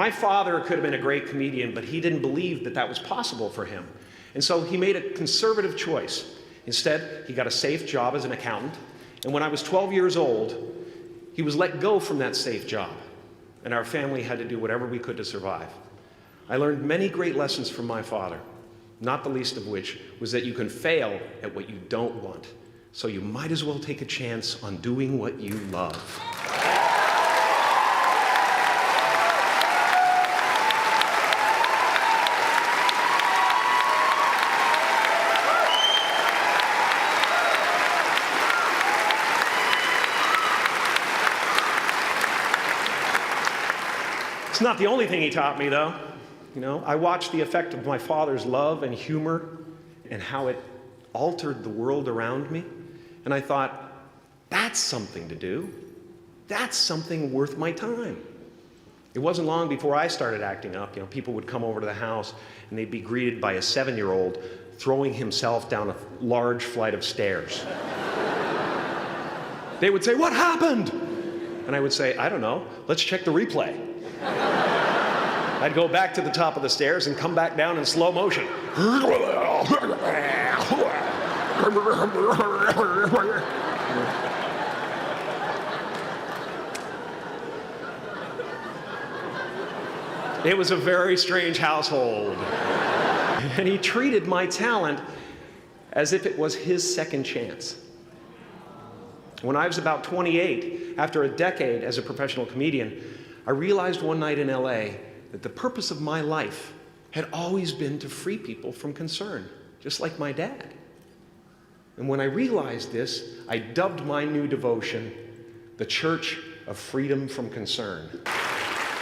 My father could have been a great comedian, but he didn't believe that that was possible for him. And so he made a conservative choice. Instead, he got a safe job as an accountant. And when I was 12 years old, he was let go from that safe job. And our family had to do whatever we could to survive. I learned many great lessons from my father, not the least of which was that you can fail at what you don't want. So you might as well take a chance on doing what you love. It's not the only thing he taught me, though. You know, I watched the effect of my father's love and humor and how it altered the world around me. And I thought, that's something to do. That's something worth my time. It wasn't long before I started acting up. You know, people would come over to the house and they'd be greeted by a 7-year-old throwing himself down a large flight of stairs. They would say, "What happened?" And I would say, "I don't know. Let's check the replay." I'd go back to the top of the stairs and come back down in slow motion. It was a very strange household. And he treated my talent as if it was his second chance. When I was about 28, after a decade as a professional comedian, I realized one night in LA that the purpose of my life had always been to free people from concern, just like my dad. And when I realized this, I dubbed my new devotion the Church of Freedom from Concern.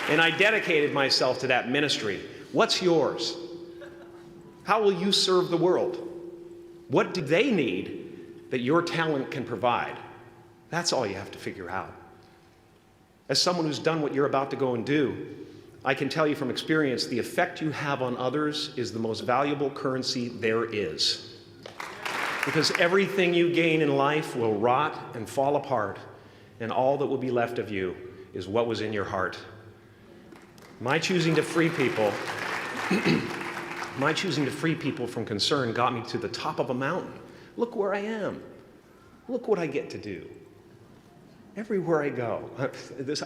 And I dedicated myself to that ministry. What's yours? How will you serve the world? What do they need that your talent can provide? That's all you have to figure out. As someone who's done what you're about to go and do, I can tell you from experience, the effect you have on others is the most valuable currency there is. Because everything you gain in life will rot and fall apart, and all that will be left of you is what was in your heart. My choosing to free people, from concern got me to the top of a mountain. Look where I am. Look what I get to do. Everywhere I go.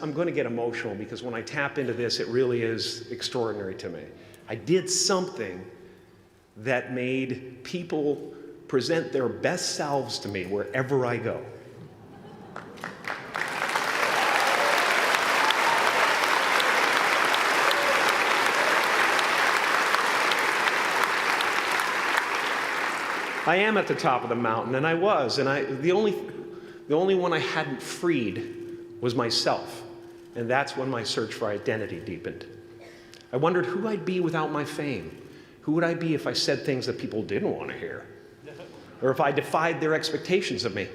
I'm going to get emotional because when I tap into this, it really is extraordinary to me. I did something that made people present their best selves to me wherever I go. I am at the top of the mountain, and I was, and the only one I hadn't freed was myself, and that's when my search for identity deepened. I wondered who I'd be without my fame. Who would I be if I said things that people didn't want to hear? Or if I defied their expectations of me?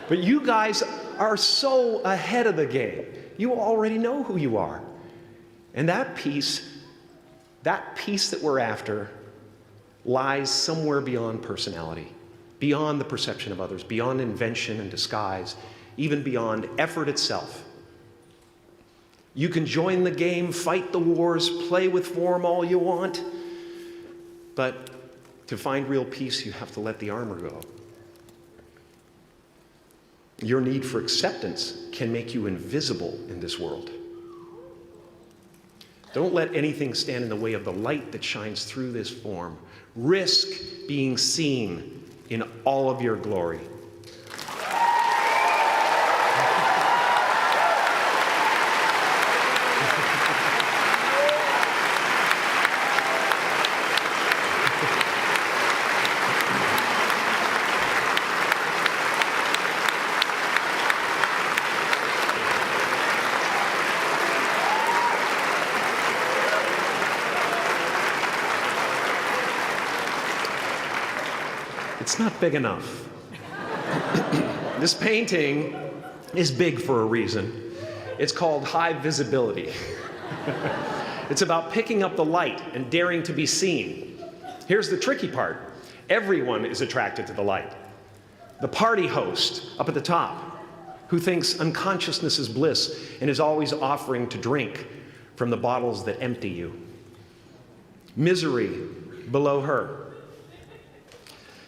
But you guys are so ahead of the game. You already know who you are. And that peace that we're after lies somewhere beyond personality, beyond the perception of others, beyond invention and disguise, even beyond effort itself. You can join the game, fight the wars, play with form all you want, but to find real peace, you have to let the armor go. Your need for acceptance can make you invisible in this world. Don't let anything stand in the way of the light that shines through this form. Risk being seen in all of your glory. It's not big enough. This painting is big for a reason. It's called high visibility. It's about picking up the light and daring to be seen. Here's the tricky part. Everyone is attracted to the light. The party host up at the top, who thinks unconsciousness is bliss and is always offering to drink from the bottles that empty you. Misery below her.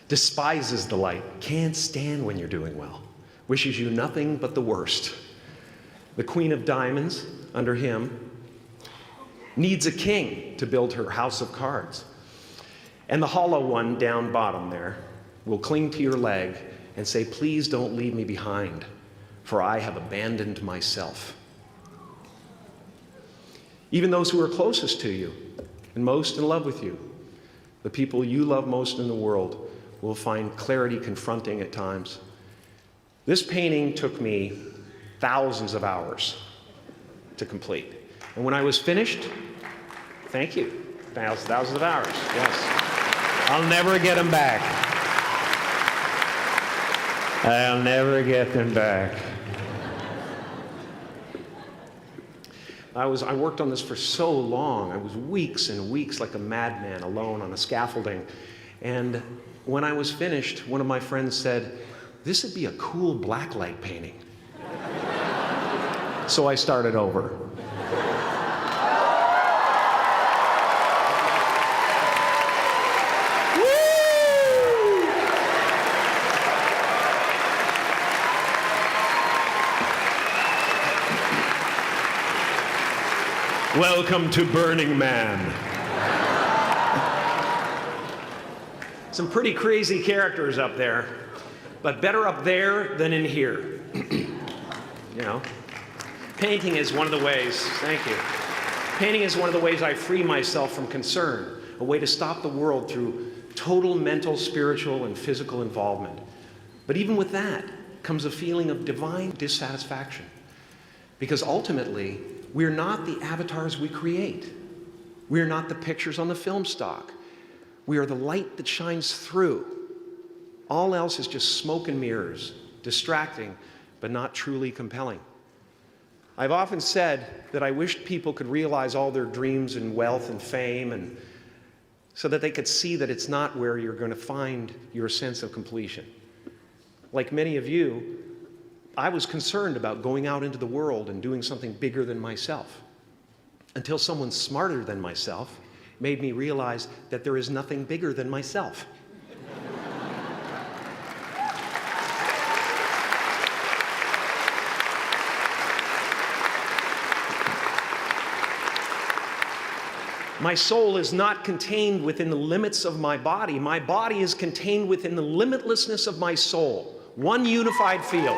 Despises the light, can't stand when you're doing well, wishes you nothing but the worst. The Queen of Diamonds, under him, needs a king to build her house of cards. And the hollow one down bottom there will cling to your leg and say, please don't leave me behind, for I have abandoned myself. Even those who are closest to you and most in love with you, the people you love most in the world, will find clarity confronting at times. This painting took me thousands of hours to complete. And when I was finished, thank you, thousands of hours, yes. I'll never get them back. I'll never get them back. I worked on this for so long. I was weeks and weeks like a madman alone on a scaffolding. And when I was finished, one of my friends said, this would be a cool blacklight painting. So I started over. Welcome to Burning Man. Some pretty crazy characters up there, but better up there than in here. You know, painting is one of the ways, thank you. Painting is one of the ways I free myself from concern, a way to stop the world through total mental, spiritual, and physical involvement. But even with that comes a feeling of divine dissatisfaction, because ultimately, we're not the avatars we create. We're not the pictures on the film stock. We are the light that shines through. All else is just smoke and mirrors, distracting, but not truly compelling. I've often said that I wished people could realize all their dreams and wealth and fame, and so that they could see that it's not where you're going to find your sense of completion. Like many of you, I was concerned about going out into the world and doing something bigger than myself, until someone smarter than myself made me realize that there is nothing bigger than myself. My soul is not contained within the limits of my body. My body is contained within the limitlessness of my soul. One unified field.